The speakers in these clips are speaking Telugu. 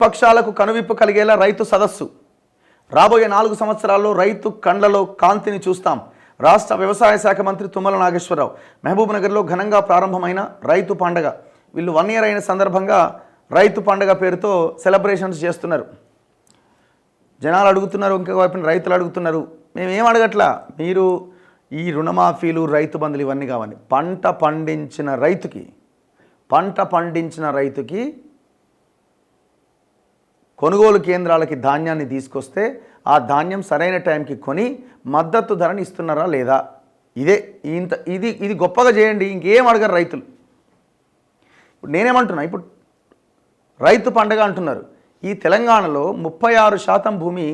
పక్షాలకు కనువిప్పు కలిగేలా రైతు సదస్సు. రాబోయే 4 సంవత్సరాల్లో రైతు కండ్లలో కాంతిని చూస్తాం. రాష్ట్ర వ్యవసాయ శాఖ మంత్రి తుమ్మల నాగేశ్వరరావు మహబూబ్నగర్లో ఘనంగా ప్రారంభమైన రైతు పండగ. వీళ్ళు 1 year అయిన సందర్భంగా రైతు పండగ పేరుతో సెలబ్రేషన్స్ చేస్తున్నారు. జనాలు అడుగుతున్నారు, ఇంకొక వైపున రైతులు అడుగుతున్నారు, మేమేం అడగట్లా, మీరు ఈ రుణమాఫీలు, రైతు బంధులు ఇవన్నీ కావాలి. పంట పండించిన రైతుకి కొనుగోలు కేంద్రాలకి ధాన్యాన్ని తీసుకొస్తే ఆ ధాన్యం సరైన టైంకి కొని మద్దతు ధరని ఇస్తున్నారా లేదా? ఇది గొప్పగా చేయండి, ఇంకేం అడగరు రైతులు. ఇప్పుడు నేనేమంటున్నా, ఇప్పుడు రైతు పండగ అంటున్నారు. ఈ తెలంగాణలో 36% భూమి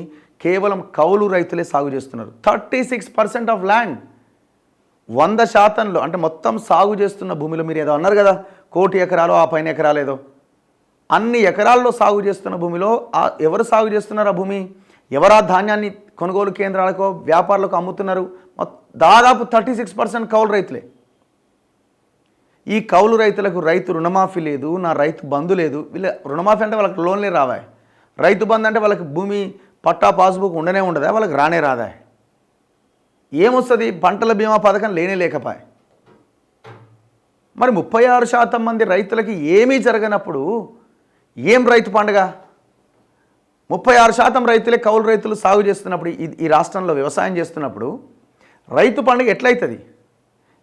కేవలం కౌలు రైతులే సాగు చేస్తున్నారు. 36% ఆఫ్ ల్యాండ్, 100%లో అంటే మొత్తం సాగు చేస్తున్న భూమిలో మీరు ఏదో అన్నారు కదా, 1 కోటి ఎకరాలు ఆ పైన ఎకరాలు ఏదో, అన్ని ఎకరాల్లో సాగు చేస్తున్న భూమిలో ఎవరు సాగు చేస్తున్నారు? ఆ భూమి ఎవరు ఆ ధాన్యాన్ని కొనుగోలు కేంద్రాలకు, వ్యాపారులకు అమ్ముతున్నారు? దాదాపు 36% కౌలు రైతులే. ఈ కౌలు రైతులకు రైతు రుణమాఫీ లేదు, నా రైతు బంధు లేదు. వీళ్ళ రుణమాఫీ అంటే వాళ్ళకి లోన్లే రావా, రైతు బంధు అంటే వాళ్ళకి భూమి పట్టా పాస్బుక్ ఉండనే ఉండదా, వాళ్ళకి రానే రాదా? ఏమొస్తుంది? పంటల బీమా పథకం లేకపోయే. మరి 36% మంది రైతులకి ఏమీ జరగనప్పుడు ఏం రైతు పండుగ? 36% రైతులే కౌలు రైతులు సాగు చేస్తున్నప్పుడు, ఈ రాష్ట్రంలో వ్యవసాయం చేస్తున్నప్పుడు రైతు పండుగ ఎట్లయితుంది?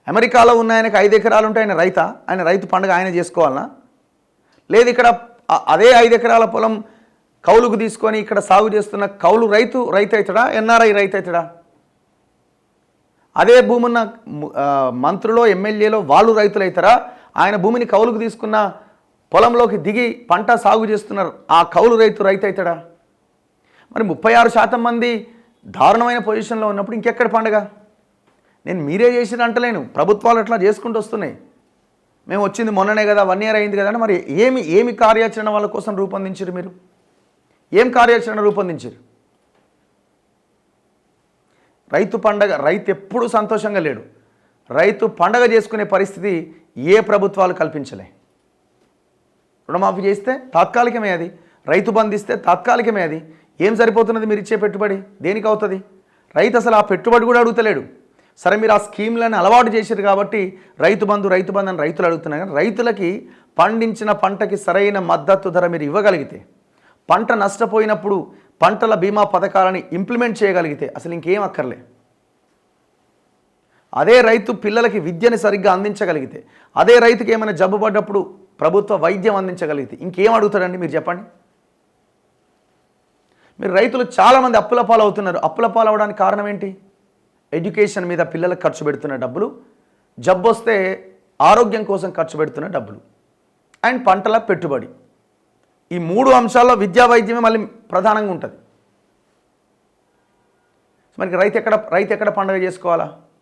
అమెరికాలో ఉన్న ఆయనకు 5 ఎకరాలు ఉంటే ఆయన రైతు పండుగ ఆయన చేసుకోవాలనా? లేదు ఇక్కడ అదే 5 ఎకరాల పొలం కౌలుకు తీసుకొని ఇక్కడ సాగు చేస్తున్న కౌలు రైతు అవుతాడా? ఎన్ఆర్ఐ రైతు అవుతాడా? అదే భూమున్న మంత్రులో, ఎమ్మెల్యేలో వాళ్ళు రైతులు అవుతారా? ఆయన భూమిని కౌలుకు తీసుకున్న పొలంలోకి దిగి పంట సాగు చేస్తున్నారు ఆ కౌలు రైతు అవుతాడా? మరి 36% మంది దారుణమైన పొజిషన్లో ఉన్నప్పుడు ఇంకెక్కడ పండుగ? నేను మీరే చేసిన అంటలేను, ప్రభుత్వాలు అట్లా చేసుకుంటూ వస్తున్నాయి. మేము వచ్చింది మొన్ననే కదా, 1 year అయింది కదా. మరి ఏమి కార్యాచరణ వాళ్ళ కోసం రూపొందించారు? మీరు ఏం కార్యాచరణ రూపొందించారు? రైతు పండగ, రైతు ఎప్పుడూ సంతోషంగా లేడు. రైతు పండగ చేసుకునే పరిస్థితి ఏ ప్రభుత్వాలు కల్పించలే. రుణమాఫీ చేస్తే తాత్కాలికమే, అది రైతు బంధిస్తే తాత్కాలికమే. అది ఏం సరిపోతున్నది? మీరు ఇచ్చే పెట్టుబడి దేనికి అవుతుంది? రైతు అసలు ఆ పెట్టుబడి కూడా అడుగుతలేడు. సరే, మీరు ఆ స్కీమ్లను అలవాటు చేశారు కాబట్టి రైతు బంధు అని రైతులు అడుగుతున్నారు. కానీ రైతులకి పండించిన పంటకి సరైన మద్దతు ధర మీరు ఇవ్వగలిగితే, పంట నష్టపోయినప్పుడు పంటల బీమా పథకాలని ఇంప్లిమెంట్ చేయగలిగితే అసలు ఇంకేం అక్కర్లే. అదే రైతు పిల్లలకి విద్యని సరిగ్గా అందించగలిగితే, అదే రైతుకి ఏమైనా జబ్బు పడ్డప్పుడు ప్రభుత్వ వైద్యం అందించగలిగితే ఇంకేం అడుగుతారండి? మీరు చెప్పండి. మీరు రైతులు చాలామంది అప్పుల పాలు అవుతున్నారు. అప్పుల పాలు అవడానికి కారణం ఏంటి? ఎడ్యుకేషన్ మీద పిల్లలకు ఖర్చు పెడుతున్న డబ్బులు, జబ్బు వస్తే ఆరోగ్యం కోసం ఖర్చు పెడుతున్న డబ్బులు, అండ్ పంటల పెట్టుబడి. ఈ 3 అంశాల్లో విద్యా వైద్యమే మళ్ళీ ప్రధానంగా ఉంటుంది. మరి రైతు ఎక్కడ పండుగ చేసుకోవాలా?